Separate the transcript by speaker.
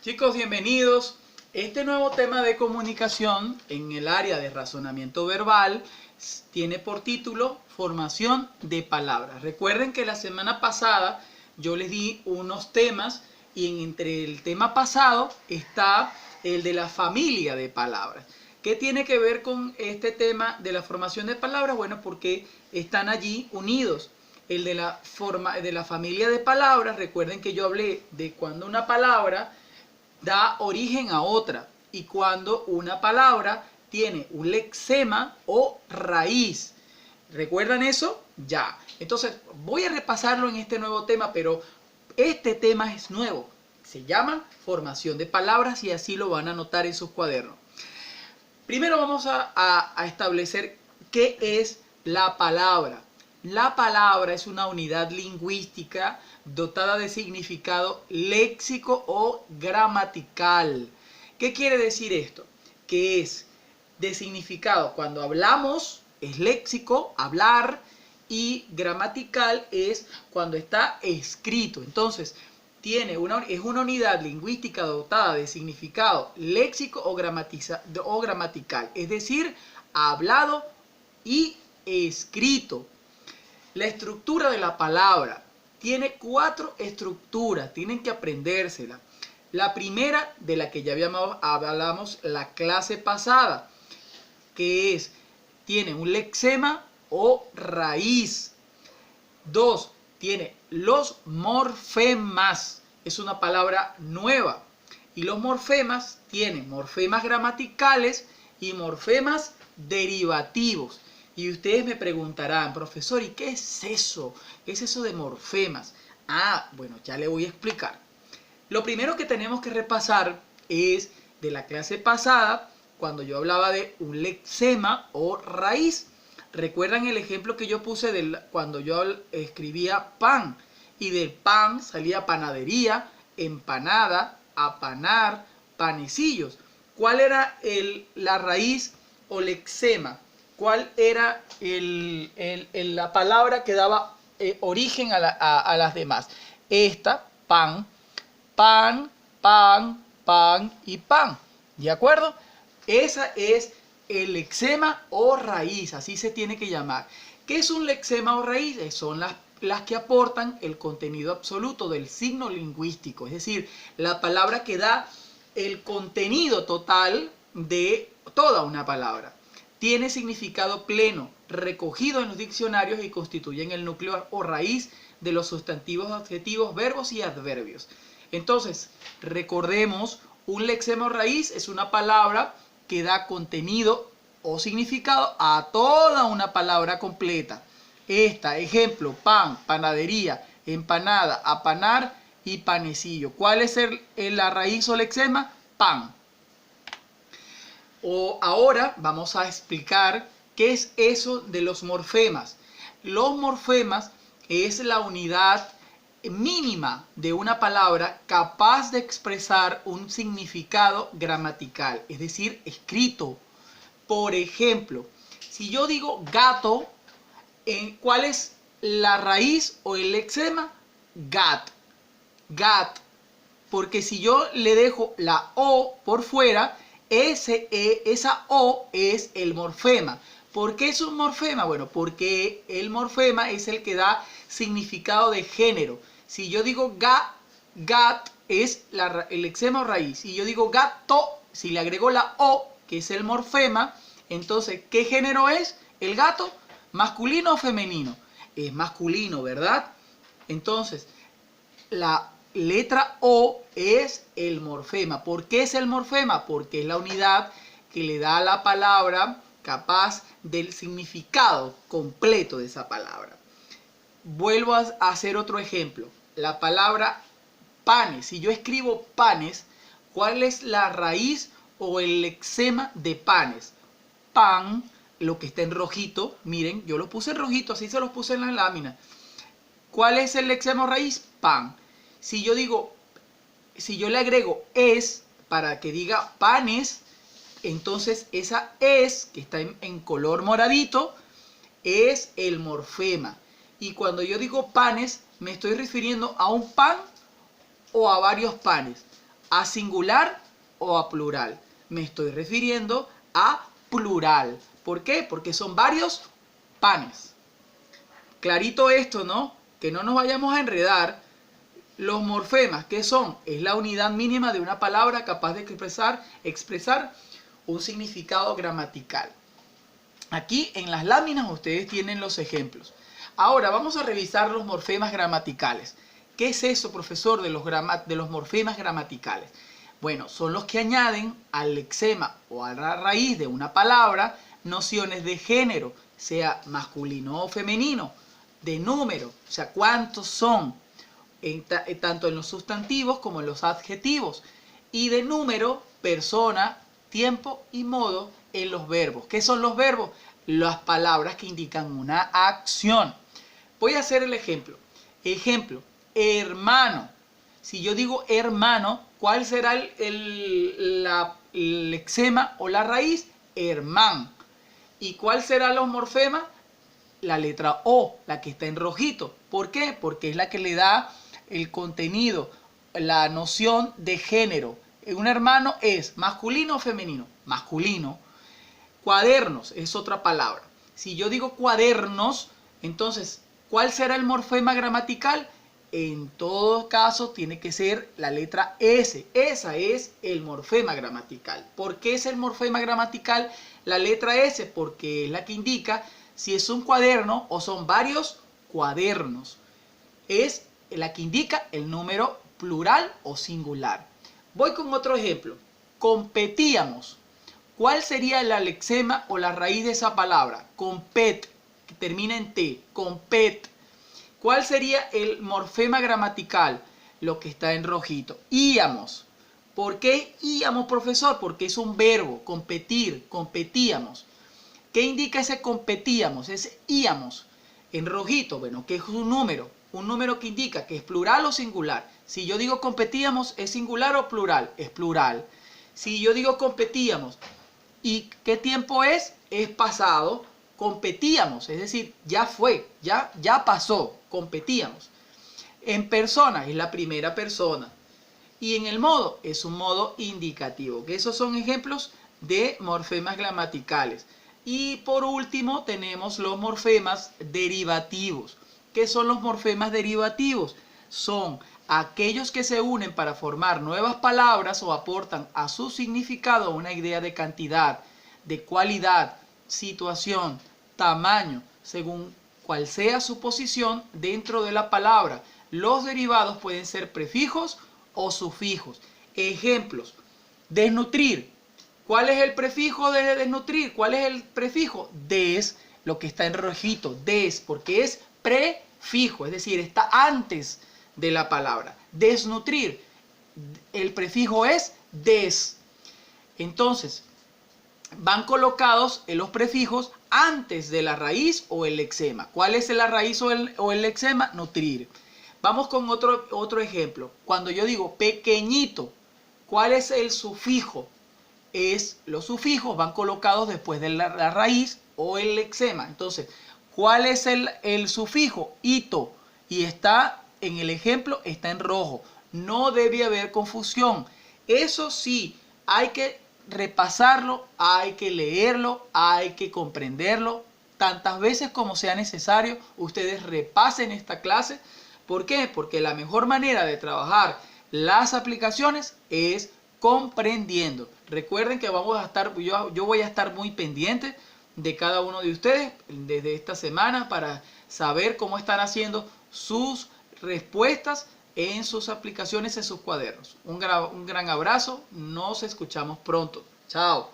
Speaker 1: Chicos, bienvenidos. Este nuevo tema de comunicación en el área de razonamiento verbal tiene por título Formación de palabras. Recuerden que la semana pasada yo les di unos temas y entre el tema pasado está el de la familia de palabras. ¿Qué tiene que ver con este tema de la formación de palabras? Bueno, porque están allí unidos. El de la familia de palabras, recuerden que yo hablé de cuando una palabra da origen a otra y cuando una palabra tiene un lexema o raíz. ¿Recuerdan eso? Ya. Entonces voy a repasarlo en este nuevo tema, pero este tema es nuevo. Se llama formación de palabras y así lo van a anotar en sus cuadernos. Primero vamos a establecer qué es la palabra. La palabra es una unidad lingüística dotada de significado léxico o gramatical. ¿Qué quiere decir esto? Que es de significado cuando hablamos, es léxico, hablar, y gramatical es cuando está escrito. Entonces, es una unidad lingüística dotada de significado léxico o gramatical, es decir, hablado y escrito. La estructura de la palabra tiene 4 estructuras, tienen que aprendérsela. La primera, de la que ya hablamos la clase pasada, que tiene un lexema o raíz. 2, tiene los morfemas, es una palabra nueva. Y los morfemas tienen morfemas gramaticales y morfemas derivativos. Y ustedes me preguntarán, profesor, ¿y qué es eso? ¿Qué es eso de morfemas? Bueno, ya le voy a explicar. Lo primero que tenemos que repasar es de la clase pasada, cuando yo hablaba de un lexema o raíz. ¿Recuerdan el ejemplo que yo puse cuando yo escribía pan? Y del pan salía panadería, empanada, apanar, panecillos. ¿Cuál era la raíz o lexema? ¿Cuál era la palabra que daba origen a las demás? Esta, pan, pan, pan, pan y pan. ¿De acuerdo? Esa es el lexema o raíz, así se tiene que llamar. ¿Qué es un lexema o raíz? Son las que aportan el contenido absoluto del signo lingüístico, es decir, la palabra que da el contenido total de toda una palabra. Tiene significado pleno, recogido en los diccionarios y constituyen el núcleo o raíz de los sustantivos, adjetivos, verbos y adverbios. Entonces, recordemos, un lexema o raíz es una palabra que da contenido o significado a toda una palabra completa. Ejemplo, pan, panadería, empanada, apanar y panecillo. ¿Cuál es la raíz o lexema? Pan. Ahora vamos a explicar qué es eso de los morfemas. Los morfemas es la unidad mínima de una palabra capaz de expresar un significado gramatical, es decir, escrito. Por ejemplo, si yo digo gato, ¿cuál es la raíz o el lexema? Gat. Gat. Porque si yo le dejo la O por fuera, esa O es el morfema. ¿Por qué es un morfema? Bueno, porque el morfema es el que da significado de género. Si yo digo gat es el lexema o raíz. Si yo digo gato, si le agrego la O, que es el morfema, entonces, ¿qué género es el gato? ¿Masculino o femenino? Es masculino, ¿verdad? Entonces, la letra O es el morfema. ¿Por qué es el morfema? Porque es la unidad que le da a la palabra capaz del significado completo de esa palabra. Vuelvo a hacer otro ejemplo. La palabra panes. Si yo escribo panes, ¿cuál es la raíz o el lexema de panes? Pan, lo que está en rojito. Miren, yo lo puse en rojito, así se los puse en la lámina. ¿Cuál es el lexema o raíz? Pan. Si yo le agrego es para que diga panes, entonces esa es, que está en color moradito, es el morfema. Y cuando yo digo panes, me estoy refiriendo a un pan o a varios panes. ¿A singular o a plural? Me estoy refiriendo a plural. ¿Por qué? Porque son varios panes. Clarito esto, ¿no? Que no nos vayamos a enredar. Los morfemas, ¿qué son? Es la unidad mínima de una palabra capaz de expresar un significado gramatical. Aquí en las láminas ustedes tienen los ejemplos. Ahora vamos a revisar los morfemas gramaticales. ¿Qué es eso, profesor, de los morfemas gramaticales? Bueno, son los que añaden al lexema o a la raíz de una palabra nociones de género, sea masculino o femenino, de número, o sea, cuántos son, tanto en los sustantivos como en los adjetivos, y de número, persona, tiempo y modo en los verbos. ¿Qué son los verbos? Las palabras que indican una acción. Voy a hacer el ejemplo. Ejemplo, hermano. Si yo digo hermano, ¿cuál será el lexema o la raíz? Hermán. ¿Y cuál será los morfemas? La letra O, la que está en rojito. ¿Por qué? Porque es la que le da el contenido, la noción de género. Un hermano es masculino o femenino. Masculino. Cuadernos es otra palabra. Si yo digo cuadernos, entonces, ¿cuál será el morfema gramatical? En todo caso, tiene que ser la letra S. Esa es el morfema gramatical. ¿Por qué es el morfema gramatical la letra S? Porque es la que indica si es un cuaderno o son varios cuadernos. Es la que indica el número plural o singular. Voy con otro ejemplo. Competíamos. ¿Cuál sería el lexema o la raíz de esa palabra? Compet, que termina en T. Compet. ¿Cuál sería el morfema gramatical? Lo que está en rojito. Íamos. ¿Por qué íamos, profesor? Porque es un verbo. Competir. Competíamos. ¿Qué indica ese competíamos? Es íamos. En rojito, bueno, que es un número. Un número que indica que es plural o singular. Si yo digo competíamos, ¿es singular o plural? Es plural. Si yo digo competíamos, ¿y qué tiempo es? Es pasado. Competíamos, es decir, ya fue, ya pasó, competíamos. En persona es la primera persona. Y en el modo es un modo indicativo. Que esos son ejemplos de morfemas gramaticales. Y por último tenemos los morfemas derivativos. ¿Qué son los morfemas derivativos? Son aquellos que se unen para formar nuevas palabras o aportan a su significado una idea de cantidad, de cualidad, situación, tamaño, según cual sea su posición dentro de la palabra. Los derivados pueden ser prefijos o sufijos. Ejemplos: desnutrir. ¿Cuál es el prefijo de desnutrir? ¿Cuál es el prefijo? Des, lo que está en rojito, des, porque es prefijo, es decir, está antes de la palabra. Desnutrir, el prefijo es des. Entonces, van colocados en los prefijos antes de la raíz o el lexema. ¿Cuál es la raíz o el lexema? Nutrir. Vamos con otro ejemplo. Cuando yo digo pequeñito, ¿cuál es el sufijo? Los sufijos van colocados después de la raíz o el lexema. Entonces, ¿cuál es el sufijo? Ito. Y está en el ejemplo, está en rojo. No debe haber confusión. Eso sí, hay que repasarlo, hay que leerlo, hay que comprenderlo. Tantas veces como sea necesario, ustedes repasen esta clase. ¿Por qué? Porque la mejor manera de trabajar las aplicaciones es comprendiendo. Recuerden que yo voy a estar muy pendiente de cada uno de ustedes desde esta semana para saber cómo están haciendo sus respuestas en sus aplicaciones, en sus cuadernos. Un gran abrazo, nos escuchamos pronto. Chao.